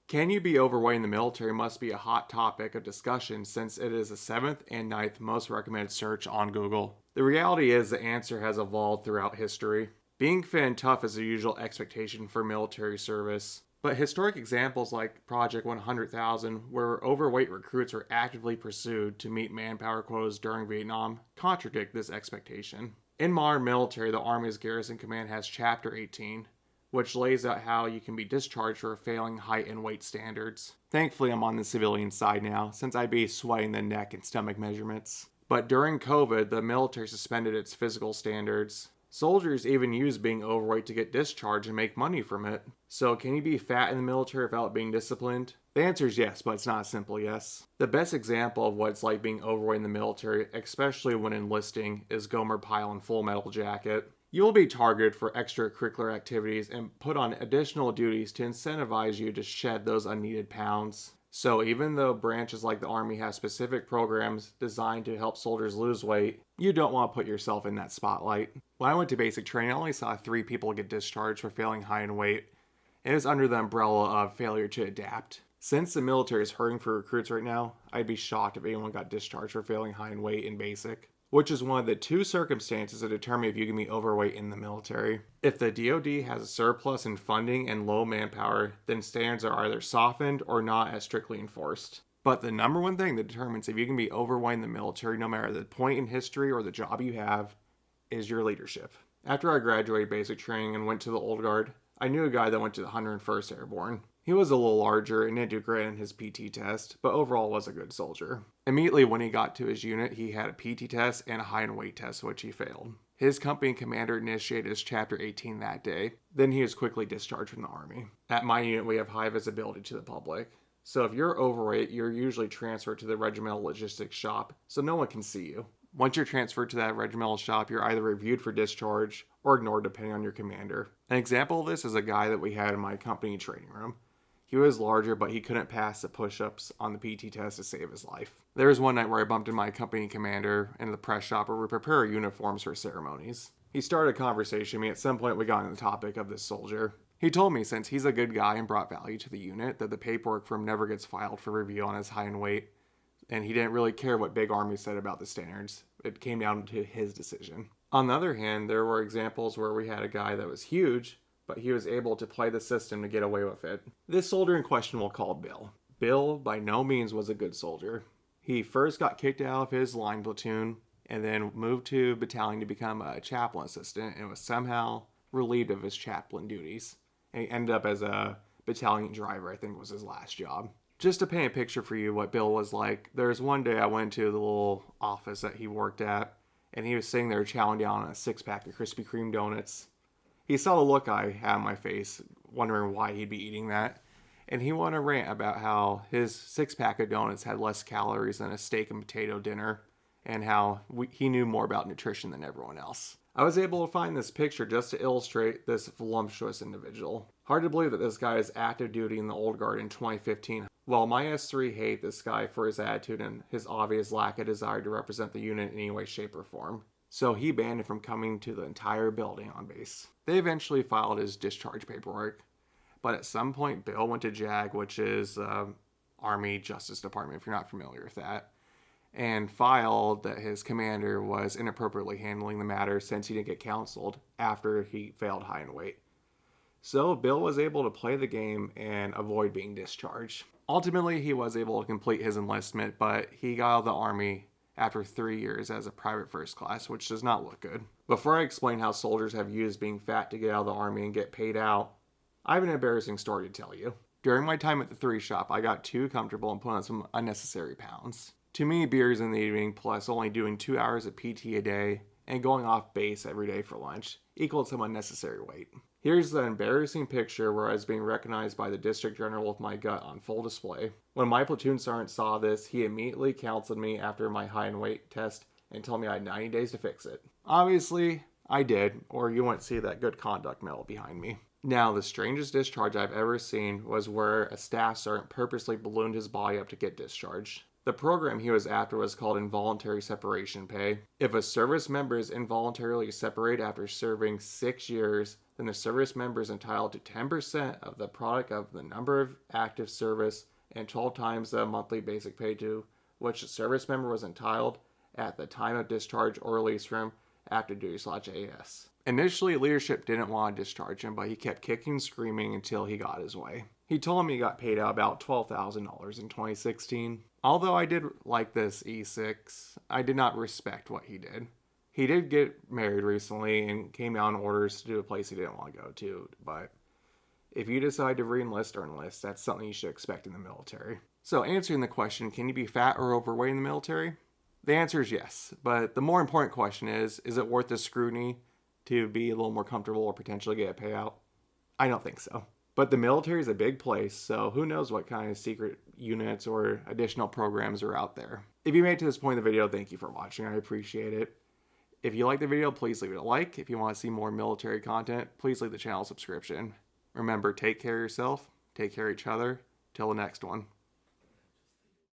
Can you be overweight in the military must be a hot topic of discussion since it is the 7th and 9th most recommended search on Google. The reality is the answer has evolved throughout history. Being fit and tough is the usual expectation for military service. But historic examples like Project 100,000, where overweight recruits were actively pursued to meet manpower quotas during Vietnam, contradict this expectation. In modern military, the Army's Garrison Command has Chapter 18, which lays out how you can be discharged for failing height and weight standards. Thankfully, I'm on the civilian side now, since I'd be sweating the neck and stomach measurements. But during COVID, the military suspended its physical standards. Soldiers even use being overweight to get discharged and make money from it. So can you be fat in the military without being disciplined? The answer is yes, but it's not a simple yes. The best example of what it's like being overweight in the military, especially when enlisting, is Gomer Pyle in Full Metal Jacket. You will be targeted for extracurricular activities and put on additional duties to incentivize you to shed those unneeded pounds. So even though branches like the Army have specific programs designed to help soldiers lose weight, you don't want to put yourself in that spotlight. When I went to basic training, I only saw 3 people get discharged for failing height and weight. It was under the umbrella of failure to adapt. Since the military is hurting for recruits right now, I'd be shocked if anyone got discharged for failing height and weight in basic, which is one of the 2 circumstances that determine if you can be overweight in the military. If the DoD has a surplus in funding and low manpower, then standards are either softened or not as strictly enforced. But the number one thing that determines if you can be overweight in the military, no matter the point in history or the job you have, is your leadership. After I graduated basic training and went to the Old Guard, I knew a guy that went to the 101st Airborne. He was a little larger and didn't do great on his PT test, but overall was a good soldier. Immediately when he got to his unit, he had a PT test and a height and weight test, which he failed. His company commander initiated his Chapter 18 that day. Then he was quickly discharged from the Army. At my unit, we have high visibility to the public. So if you're overweight, you're usually transferred to the regimental logistics shop, so no one can see you. Once you're transferred to that regimental shop, you're either reviewed for discharge or ignored depending on your commander. An example of this is a guy that we had in my company training room. He was larger, but he couldn't pass the push-ups on the PT test to save his life. There was one night where I bumped into my company commander in the press shop where we prepare our uniforms for ceremonies. He started a conversation with me. At some point, we got on the topic of this soldier. He told me since he's a good guy and brought value to the unit, that the paperwork for him never gets filed for review on his height and weight, and he didn't really care what Big Army said about the standards. It came down to his decision. On the other hand, there were examples where we had a guy that was huge, but he was able to play the system to get away with it. This soldier in question we'll call Bill. Bill by no means was a good soldier. He first got kicked out of his line platoon and then moved to battalion to become a chaplain assistant and was somehow relieved of his chaplain duties. And he ended up as a battalion driver, I think was his last job. Just to paint a picture for you what Bill was like, there's one day I went to the little office that he worked at, and he was sitting there chowing down on a 6-pack of Krispy Kreme donuts. He saw the look I had on my face, wondering why he'd be eating that, and he wanted to rant about how his 6-pack of donuts had less calories than a steak and potato dinner, and how he knew more about nutrition than everyone else. I was able to find this picture just to illustrate this voluptuous individual. Hard to believe that this guy is active duty in the Old Guard in 2015. While my S3 hate this guy for his attitude and his obvious lack of desire to represent the unit in any way, shape, or form. So he banned him from coming to the entire building on base. They eventually filed his discharge paperwork. But at some point, Bill went to JAG, which is Army Justice Department, if you're not familiar with that, and filed that his commander was inappropriately handling the matter since he didn't get counseled after he failed height and weight. So Bill was able to play the game and avoid being discharged. Ultimately, he was able to complete his enlistment, but he got out of the Army after 3 years as a private first class, which does not look good. Before I explain how soldiers have used being fat to get out of the Army and get paid out, I have an embarrassing story to tell you. During my time at the 3 shop, I got too comfortable and put on some unnecessary pounds. To me, beers in the evening plus only doing 2 hours of PT a day and going off base every day for lunch equaled some unnecessary weight. Here's the embarrassing picture where I was being recognized by the district general with my gut on full display. When my platoon sergeant saw this, he immediately counseled me after my height and weight test and told me I had 90 days to fix it. Obviously, I did, or you wouldn't see that good conduct medal behind me. Now, the strangest discharge I've ever seen was where a staff sergeant purposely ballooned his body up to get discharged. The program he was after was called involuntary separation pay. If a service member is involuntarily separated after serving 6 years, then the service member is entitled to 10% of the product of the number of active service and 12 times the monthly basic pay to which the service member was entitled at the time of discharge or release from active duty/AS. Initially, leadership didn't want to discharge him, but he kept kicking and screaming until he got his way. He told me he got paid out about $12,000 in 2016. Although I did like this E6, I did not respect what he did. He did get married recently and came out on orders to do a place he didn't want to go to, but if you decide to re-enlist or enlist, that's something you should expect in the military. So answering the question, can you be fat or overweight in the military? The answer is yes, but the more important question is it worth the scrutiny to be a little more comfortable or potentially get a payout? I don't think so. But the military is a big place, so who knows what kind of secret units or additional programs are out there. If you made it to this point in the video, thank you for watching. I appreciate it. If you like the video, please leave it a like. If you want to see more military content, please leave the channel a subscription. Remember, take care of yourself, take care of each other. Till the next one.